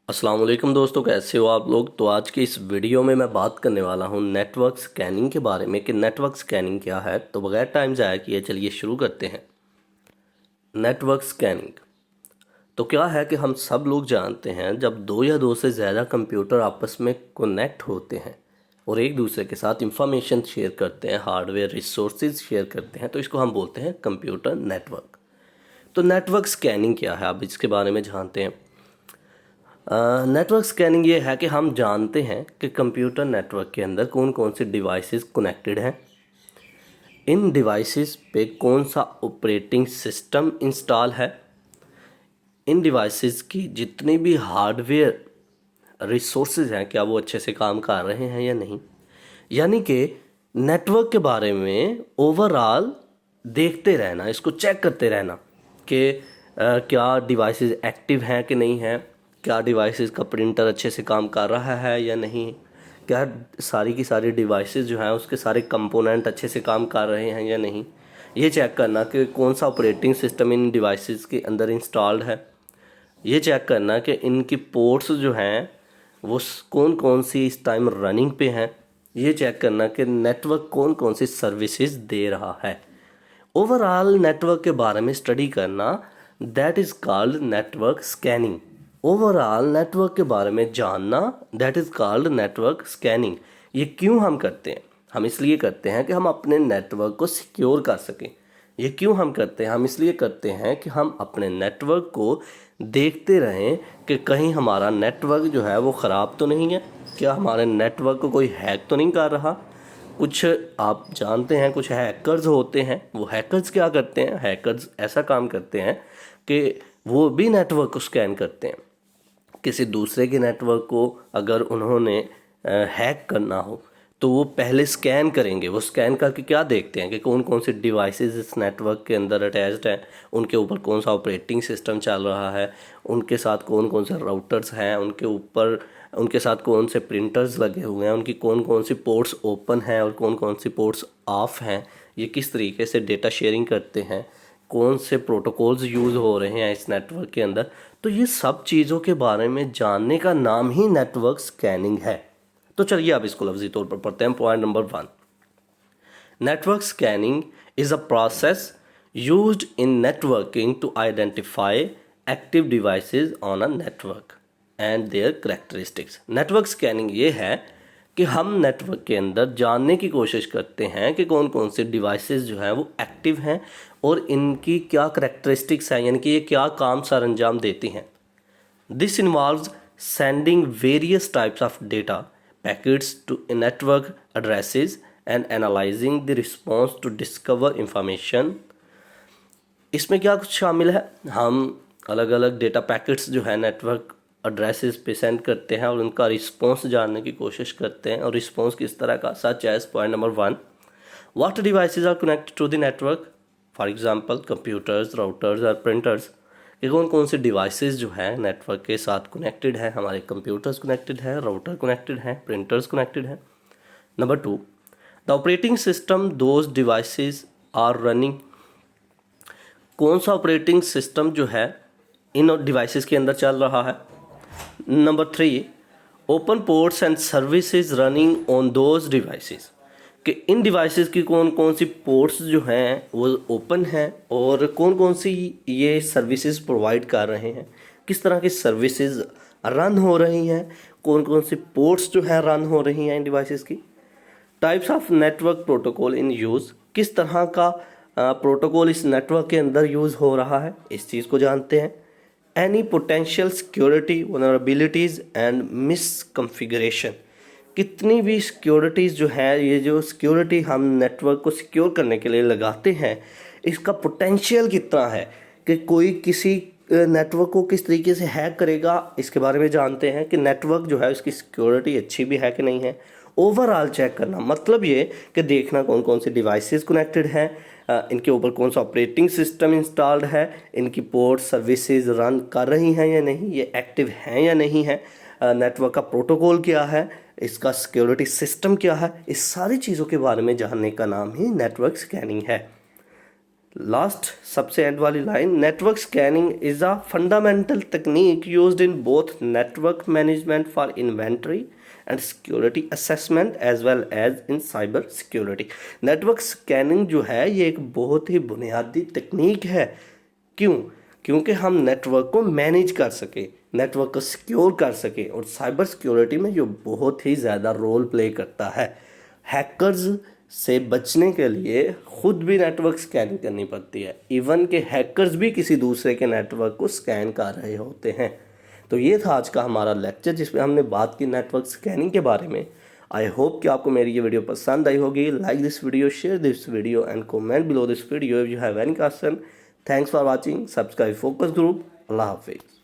अस्सलाम वालेकुम दोस्तों, कैसे हो आप लोग। तो आज की इस वीडियो में मैं बात करने वाला हूं नेटवर्क स्कैनिंग के बारे में कि नेटवर्क स्कैनिंग क्या है। तो बगैर टाइम ज़ाया किए चलिए शुरू करते हैं। नेटवर्क स्कैनिंग तो क्या है कि हम सब लोग जानते हैं, जब दो या दो से ज़्यादा कंप्यूटर आपस में कनेक्ट होते हैं और एक दूसरे के साथ इंफॉर्मेशन शेयर करते हैं, हार्डवेयर रिसोर्सेज शेयर करते हैं, तो इसको हम बोलते हैं कंप्यूटर नेटवर्क। तो नेटवर्क स्कैनिंग क्या है, आप इसके बारे में जानते हैं। नेटवर्क स्कैनिंग ये है कि हम जानते हैं कि कंप्यूटर नेटवर्क के अंदर कौन कौन से डिवाइसेस कनेक्टेड हैं, इन डिवाइसेस पे कौन सा ऑपरेटिंग सिस्टम इंस्टॉल है, इन डिवाइसेस की जितनी भी हार्डवेयर रिसोर्सेज हैं क्या वो अच्छे से काम कर रहे हैं या नहीं। यानी कि नेटवर्क के बारे में ओवरऑल देखते रहना, इसको चेक करते रहना कि क्या डिवाइसेस एक्टिव हैं कि नहीं हैं, क्या डिवाइसेस का प्रिंटर अच्छे से काम कर रहा है या नहीं, क्या सारी की सारी डिवाइसेस जो हैं उसके सारे कंपोनेंट अच्छे से काम कर रहे हैं या नहीं। ये चेक करना कि कौन सा ऑपरेटिंग सिस्टम इन डिवाइसेस के अंदर इंस्टॉल्ड है। ये चेक करना कि इनकी पोर्ट्स जो हैं वो कौन कौन सी इस टाइम रनिंग पे हैं। ये चेक करना कि नेटवर्क कौन कौन सी सर्विसेज दे रहा है। ओवरऑल नेटवर्क के बारे में स्टडी करना, that is called network scanning. Overall network के बारे में जानना, that is called network scanning. ये क्यों हम करते हैं? हम इसलिए करते हैं कि हम अपने नेटवर्क को सिक्योर कर सकें। ये क्यों हम करते हैं? हम इसलिए करते हैं कि हम अपने नेटवर्क को देखते रहें कि कहीं हमारा नेटवर्क जो है वो ख़राब तो नहीं है, क्या हमारे नेटवर्क को कोई हैक तो नहीं कर रहा। कुछ आप जानते हैं कुछ हैकर्स होते हैं, वो हैकर्स क्या करते हैं, हैकर्स ऐसा काम करते हैं कि वो भी नेटवर्क को स्कैन करते हैं। किसी दूसरे के नेटवर्क को अगर उन्होंने हैक करना हो तो वो पहले स्कैन करेंगे। वो स्कैन करके क्या देखते हैं कि कौन कौन से डिवाइसेस इस नेटवर्क के अंदर अटैच्ड हैं, उनके ऊपर कौन सा ऑपरेटिंग सिस्टम चल रहा है, उनके साथ कौन कौन से राउटर्स हैं, उनके ऊपर उनके साथ कौन से प्रिंटर्स लगे हुए हैं, उनकी कौन कौन सी पोर्ट्स ओपन हैं और कौन कौन सी पोर्ट्स ऑफ हैं, ये किस तरीके से डेटा शेयरिंग करते हैं, कौन से प्रोटोकॉल्स यूज़ हो रहे हैं इस नेटवर्क के अंदर। तो ये सब चीज़ों के बारे में जानने का नाम ही नेटवर्क स्कैनिंग है। तो चलिए अब इसको लफ्जी तौर पर पढ़ते हैं। Point number 1, network scanning is a process used in networking to identify active devices on a network and their characteristics. Network scanning ये है कि हम नेटवर्क के अंदर जानने की कोशिश करते हैं कि कौन कौन से डिवाइसेस जो हैं वो एक्टिव हैं और इनकी क्या करेक्टरिस्टिक्स हैं, यानी कि ये क्या काम सर अंजाम देती हैं। This involves sending various types of data packets to network addresses and analysing the response to discover information. इसमें क्या कुछ शामिल है, हम अलग अलग डेटा पैकेट्स जो है नेटवर्क एड्रेसेस पे सेंड करते हैं और उनका रिस्पॉन्स जानने की कोशिश करते हैं। और रिस्पॉन्स किस तरह का, such as point number 1, what devices are connected to the network, for example computers, routers और प्रिंटर्स। कि कौन कौन से डिवाइसेस जो हैं नेटवर्क के साथ कनेक्टेड है, हमारे कंप्यूटर्स कनेक्टेड है, राउटर कनेक्टेड है, प्रिंटर्स कनेक्टेड है। Number 2, the operating system those devices are running. कौन सा ऑपरेटिंग सिस्टम जो है इन डिवाइसेस के अंदर चल रहा है। Number 3, open ports and services running on those devices. कि इन डिवाइसेस की कौन कौन सी पोर्ट्स जो हैं वो ओपन हैं और कौन कौन सी ये सर्विसेज प्रोवाइड कर रहे हैं, किस तरह की सर्विसेज रन हो रही हैं, कौन कौन सी पोर्ट्स जो है रन हो रही हैं इन डिवाइसेस की। Types of network protocol in use, किस तरह का प्रोटोकॉल इस नेटवर्क के अंदर यूज़ हो रहा है, इस चीज़ को जानते हैं। Any potential security vulnerabilities and misconfiguration. कितनी भी सिक्योरिटीज़ जो है, ये जो सिक्योरिटी हम नेटवर्क को सिक्योर करने के लिए लगाते हैं, इसका पोटेंशियल कितना है कि कोई किसी नेटवर्क को किस तरीके से हैक करेगा, इसके बारे में जानते हैं। कि नेटवर्क जो है उसकी सिक्योरिटी अच्छी भी है कि नहीं है। ओवरऑल चेक करना, मतलब ये कि देखना कौन कौन से डिवाइसेस कनेक्टेड हैं, इनके ऊपर कौन सा ऑपरेटिंग सिस्टम इंस्टॉल्ड है, इनकी पोर्ट सर्विसेज रन कर रही हैं या नहीं, ये एक्टिव हैं या नहीं है, नेटवर्क का प्रोटोकॉल क्या है, इसका सिक्योरिटी सिस्टम क्या है। इस सारी चीज़ों के बारे में जानने का नाम ही नेटवर्क स्कैनिंग है। लास्ट सबसे एंड वाली line, network scanning is a fundamental technique used in both network management for inventory and security assessment as well as in cyber security. Network scanning जो है ये एक बहुत ही बुनियादी टेक्निक है। क्यों? क्योंकि हम नेटवर्क को मैनेज कर सके, नेटवर्क को सिक्योर कर सके, और साइबर सिक्योरिटी में जो बहुत ही ज़्यादा रोल प्ले करता है। हैकर्स से बचने के लिए खुद भी नेटवर्क स्कैनिंग करनी पड़ती है, इवन के हैकर्स भी किसी दूसरे के नेटवर्क को स्कैन कर रहे होते हैं। तो ये था आज का हमारा लेक्चर जिसमें हमने बात की नेटवर्क स्कैनिंग के बारे में। आई होप कि आपको मेरी ये वीडियो पसंद आई होगी। Like this video, share this video and comment below this video if you have any question. Thanks for watching. Subscribe Focus Group. अल्लाह हाफिज़।